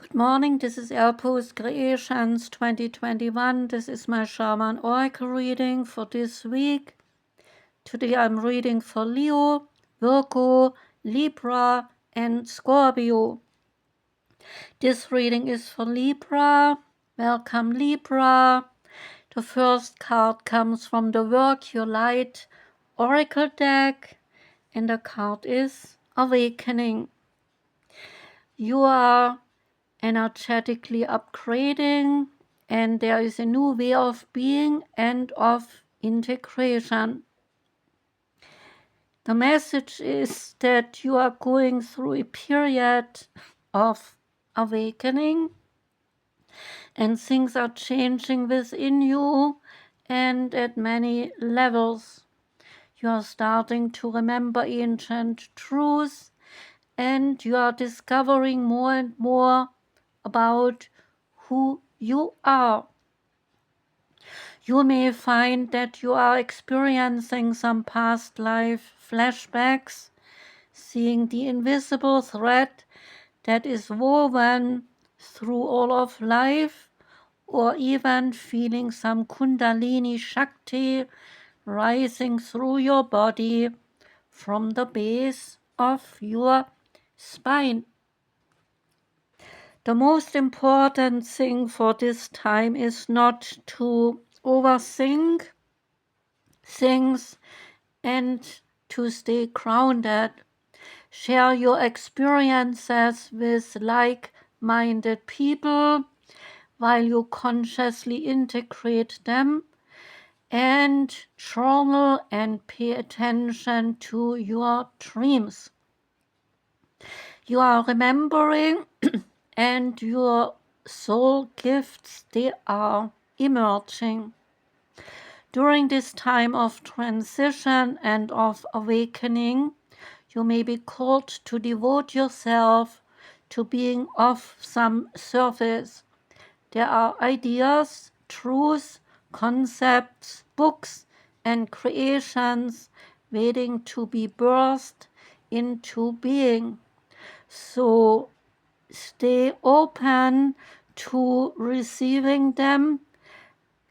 Good morning, this is Post Creations 2021. This is my Shaman Oracle reading for this week. Today I'm reading for Leo, Virgo, Libra, and Scorpio. This reading is for Libra. Welcome, Libra. The first card comes from the Work Your Light Oracle deck, and the card is Awakening. You are energetically upgrading, and there is a new way of being and of integration. The message is that you are going through a period of awakening, and things are changing within you and at many levels. You are starting to remember ancient truths, and you are discovering more and more about who you are. You may find that you are experiencing some past life flashbacks, seeing the invisible thread that is woven through all of life, or even feeling some Kundalini Shakti rising through your body from the base of your spine. The most important thing for this time is not to overthink things and to stay grounded. Share your experiences with like-minded people while you consciously integrate them, and journal and pay attention to your dreams. You are remembering and your soul gifts, they are emerging. During this time of transition and of awakening, you may be called to devote yourself to being of some service. There are ideas, truths, concepts, books, and creations waiting to be birthed into being. So stay open to receiving them.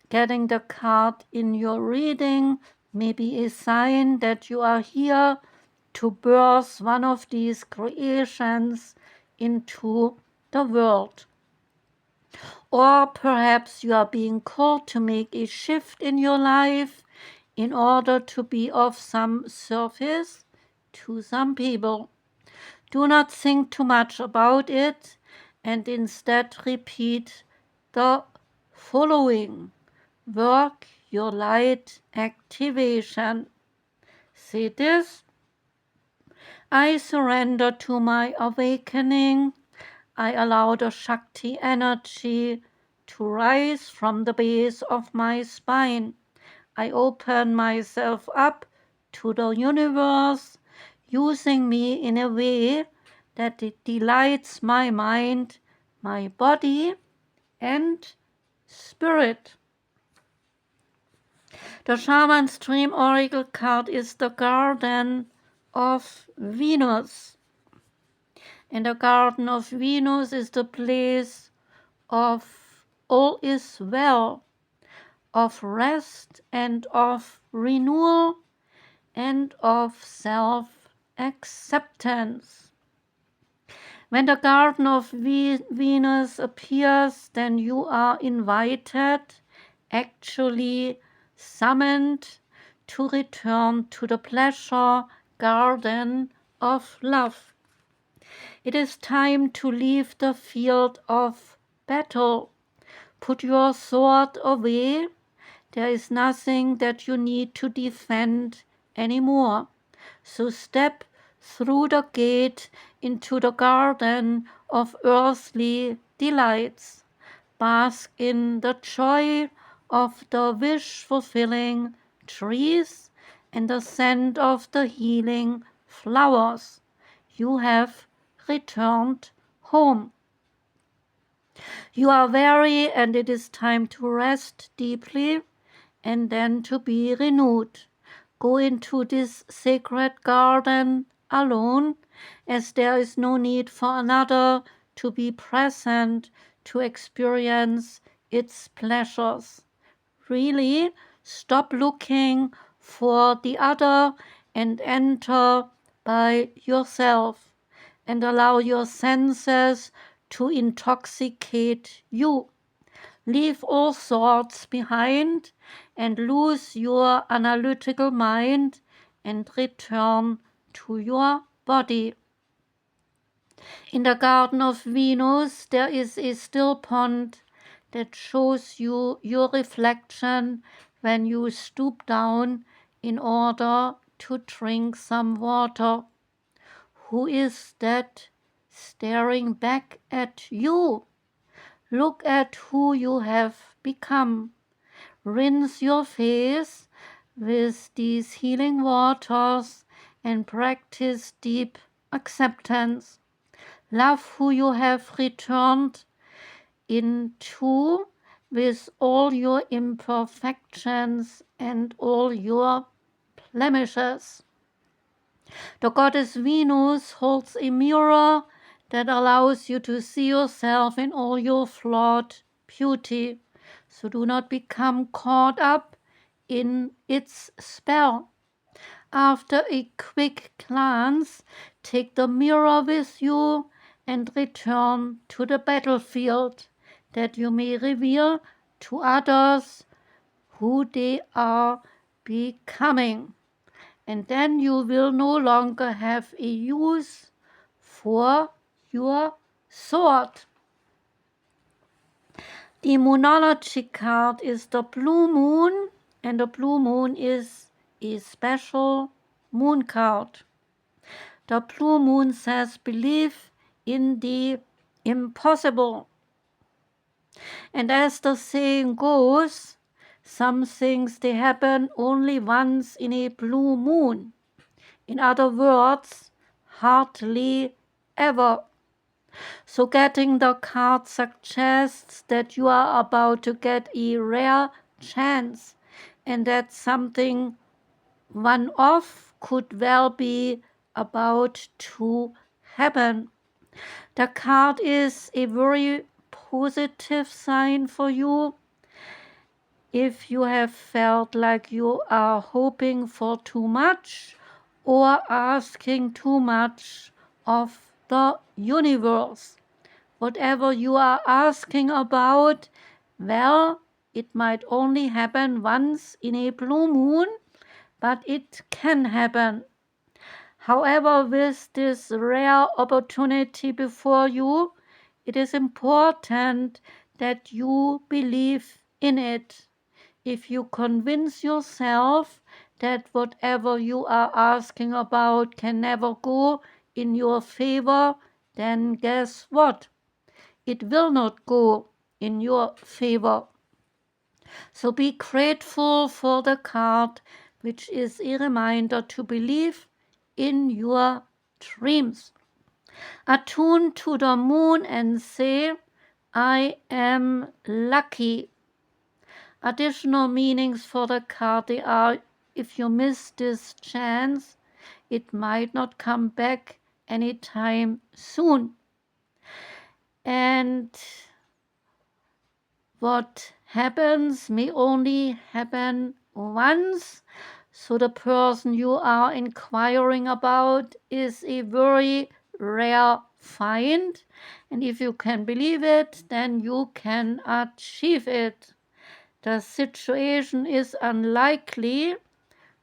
Getting the card in your reading may be a sign that you are here to birth one of these creations into the world. Or perhaps you are being called to make a shift in your life in order to be of some service to some people. Do not think too much about it, and instead repeat the following. Work your light activation. See this? I surrender to my awakening. I allow the Shakti energy to rise from the base of my spine. I open myself up to the universe, using me in a way that it delights my mind, my body, and spirit. The Shaman's Dream Oracle card is the Garden of Venus. And the Garden of Venus is the place of all is well, of rest and of renewal and of self-acceptance. When the Garden of Venus appears, then you are invited, actually summoned, to return to the pleasure garden of love. It is time to leave the field of battle. Put your sword away. There is nothing that you need to defend anymore. So step through the gate into the garden of earthly delights. Bask in the joy of the wish-fulfilling trees and the scent of the healing flowers. You have returned home. You are weary, and it is time to rest deeply and then to be renewed. Go into this sacred garden alone, as there is no need for another to be present, to experience its pleasures. Really, stop looking for the other and enter by yourself and allow your senses to intoxicate you. Leave all thoughts behind and lose your analytical mind and return to your body. In the Garden of Venus, there is a still pond that shows you your reflection when you stoop down in order to drink some water. Who is that staring back at you? Look at who you have become. Rinse your face with these healing waters and practice deep acceptance. Love who you have returned into with all your imperfections and all your blemishes. The goddess Venus holds a mirror that allows you to see yourself in all your flawed beauty. So do not become caught up in its spell. After a quick glance, take the mirror with you and return to the battlefield, that you may reveal to others who they are becoming. And then you will no longer have a use for your sword. The Moonology card is the blue moon, and the blue moon is a special moon card. The blue moon says believe in the impossible. And as the saying goes, some things they happen only once in a blue moon. In other words, hardly ever. So getting the card suggests that you are about to get a rare chance and that something one-off could well be about to happen. The card is a very positive sign for you. If you have felt like you are hoping for too much or asking too much of the universe, whatever you are asking about, well, it might only happen once in a blue moon, but it can happen. However, with this rare opportunity before you, it is important that you believe in it. If you convince yourself that whatever you are asking about can never go in your favor, then guess what? It will not go in your favor. So be grateful for the card, which is a reminder to believe in your dreams. Attune to the moon and say, I am lucky. Additional meanings for the card, they are, if you miss this chance, it might not come back anytime soon. And what happens may only happen once. So the person you are inquiring about is a very rare find. And if you can believe it, then you can achieve it. The situation is unlikely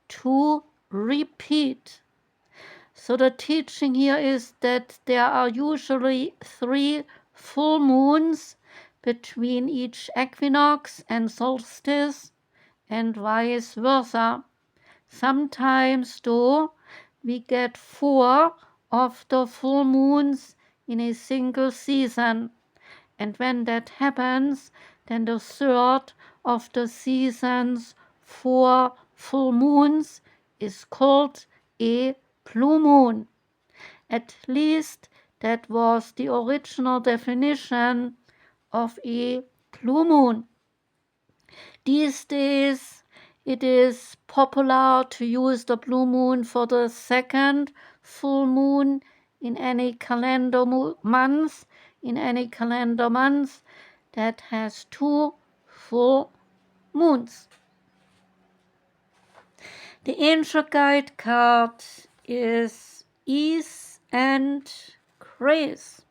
to repeat. So the teaching here is that there are usually 3 full moons between each equinox and solstice, and vice versa. Sometimes, though, we get 4 of the full moons in a single season. And when that happens, then the third of the season's 4 full moons is called a blue moon. At least that was the original definition of a blue moon. These days, it is popular to use the blue moon for the second full moon in any calendar month in any calendar month that has 2 full moons. The angel guide card is ease and grace.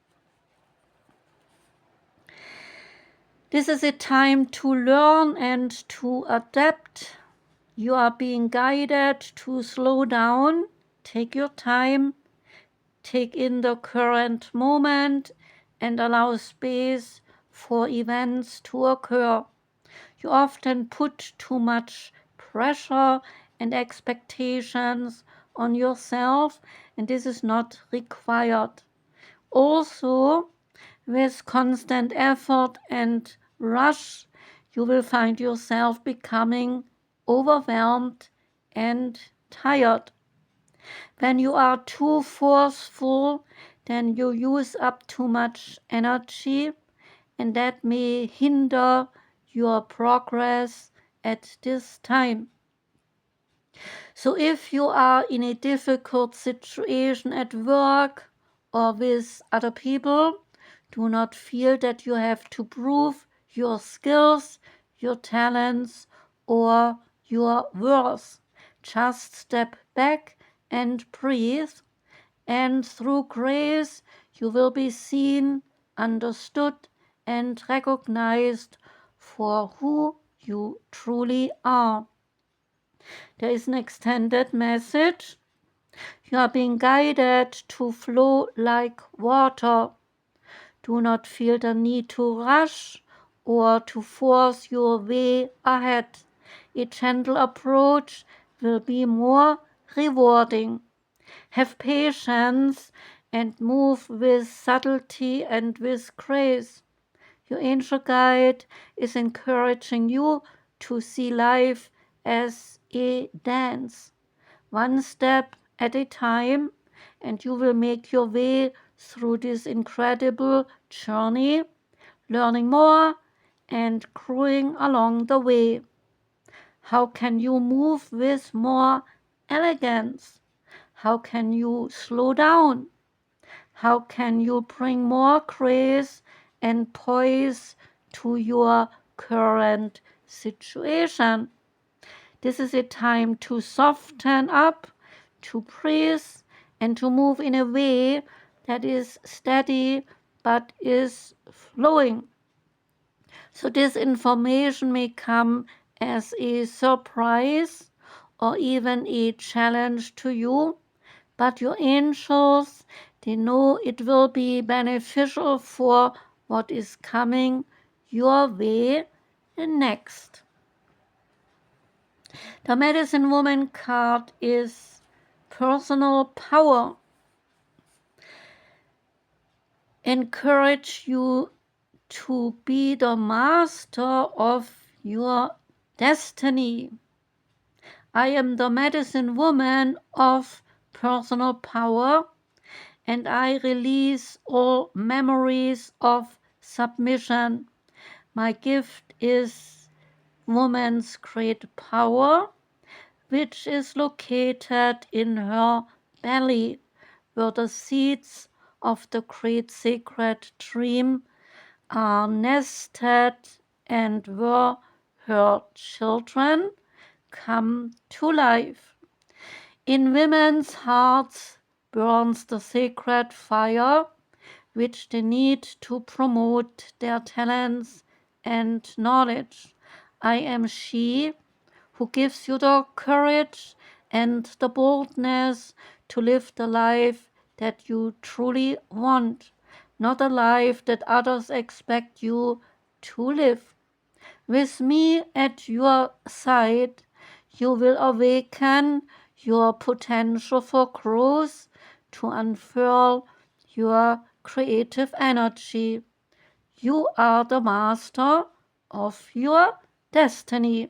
This is a time to learn and to adapt. You are being guided to slow down, take your time, take in the current moment, and allow space for events to occur. You often put too much pressure and expectations on yourself, and this is not required. Also, with constant effort and rush, you will find yourself becoming overwhelmed and tired. When you are too forceful, then you use up too much energy, and that may hinder your progress at this time. So if you are in a difficult situation at work or with other people, do not feel that you have to prove your skills, your talents, or your worth. Just step back and breathe, and through grace you will be seen, understood, and recognized for who you truly are. There is an extended message. You are being guided to flow like water. Do not feel the need to rush or to force your way ahead. A gentle approach will be more rewarding. Have patience and move with subtlety and with grace. Your angel guide is encouraging you to see life as a dance, one step at a time, and you will make your way through this incredible journey, learning more and growing along the way. How can you move with more elegance? How can you slow down? How can you bring more grace and poise to your current situation? This is a time to soften up, to breathe, and to move in a way that is steady but is flowing. So this information may come as a surprise or even a challenge to you, but your angels, they know it will be beneficial for what is coming your way next. The Medicine Woman card is personal power. Encourage you to be the master of your destiny. I am the medicine woman of personal power, and I release all memories of submission. My gift is woman's great power, which is located in her belly, where the seeds of the great sacred dream are nested and where her children come to life. In women's hearts burns the sacred fire, which they need to promote their talents and knowledge. I am she who gives you the courage and the boldness to live the life that you truly want, not a life that others expect you to live. With me at your side, you will awaken your potential for growth, to unfurl your creative energy. You are the master of your destiny.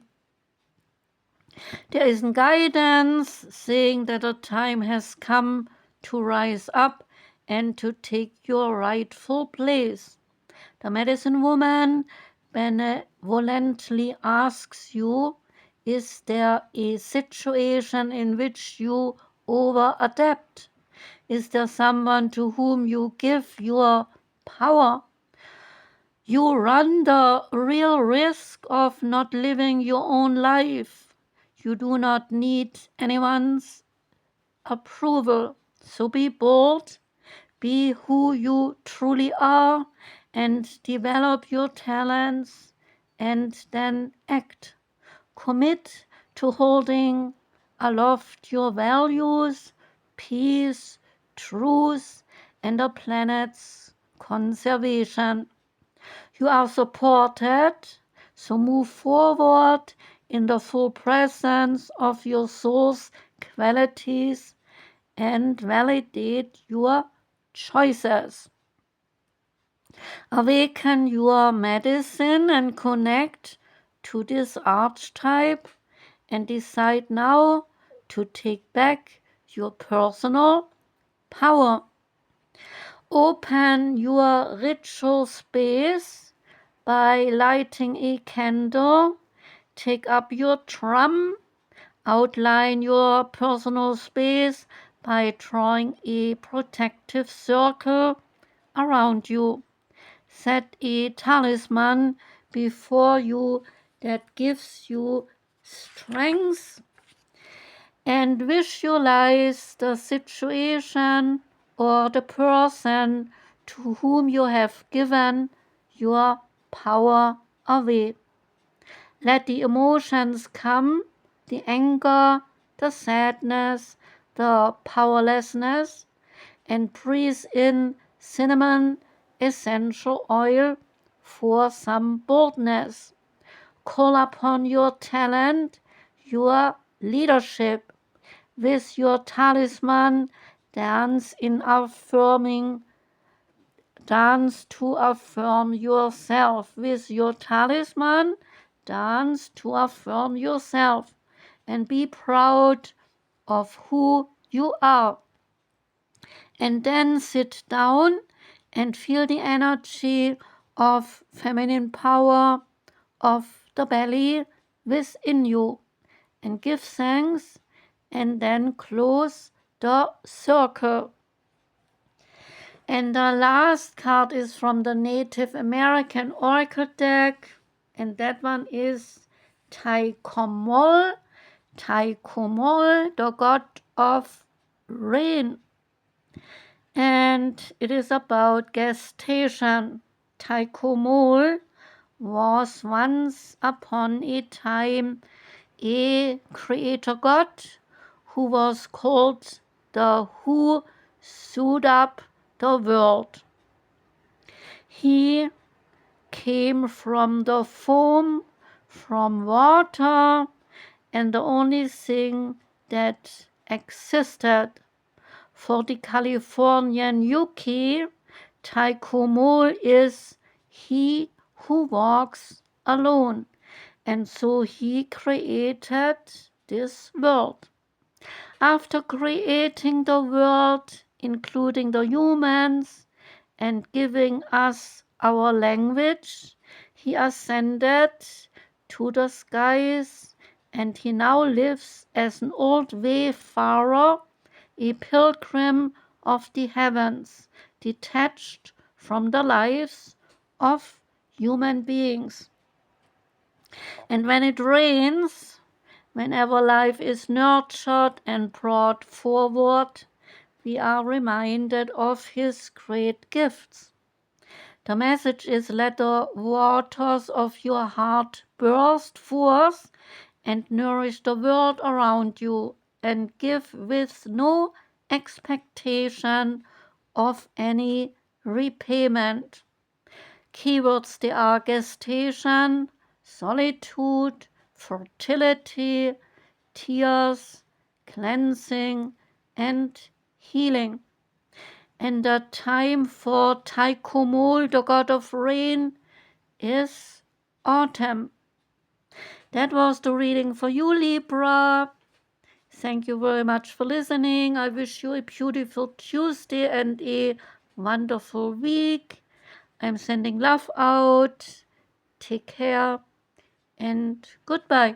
There is guidance saying that the time has come to rise up and to take your rightful place. The medicine woman benevolently asks you, is there a situation in which you over adapt? Is there someone to whom you give your power. You run the real risk of not living your own life. You do not need anyone's approval. So be bold, be who you truly are, and develop your talents, and then act. Commit to holding aloft your values, peace, truth, and the planet's conservation. You are supported, so move forward in the full presence of your soul's qualities and validate your choices. Awaken your medicine and connect to this archetype and decide now to take back your personal power. Open your ritual space by lighting a candle. Take up your drum. Outline your personal space by drawing a protective circle around you. Set a talisman before you that gives you strength, and visualize the situation or the person to whom you have given your power away. Let the emotions come, the anger, the sadness, the powerlessness, and breathe in cinnamon essential oil for some boldness. Call upon your talent, your leadership. With your talisman, dance to affirm yourself. With your talisman, dance to affirm yourself, and be proud of who you are. And then sit down and feel the energy of feminine power of the belly within you, and give thanks, and then close the circle. And the last card is from the Native American Oracle deck, and that one is Taikomol, the god of rain. And it is about gestation. Taikomol was once upon a time a creator god who was called the who sewed up the world. He came from the foam, from water, and the only thing that existed. For the Californian Yuki, Taikomol is he who walks alone, and so he created this world. After creating the world, including the humans, and giving us our language, he ascended to the skies, and he now lives as an old wayfarer, a pilgrim of the heavens, detached from the lives of human beings. And when it rains, whenever life is nurtured and brought forward, we are reminded of his great gifts. The message is, let the waters of your heart burst forth and nourish the world around you, and give with no expectation of any repayment. Keywords they are gestation, solitude, fertility, tears, cleansing, and healing. And the time for Taikomol, the god of rain, is autumn. That was the reading for you, Libra. Thank you very much for listening. I wish you a beautiful Tuesday and a wonderful week. I'm sending love out. Take care and goodbye.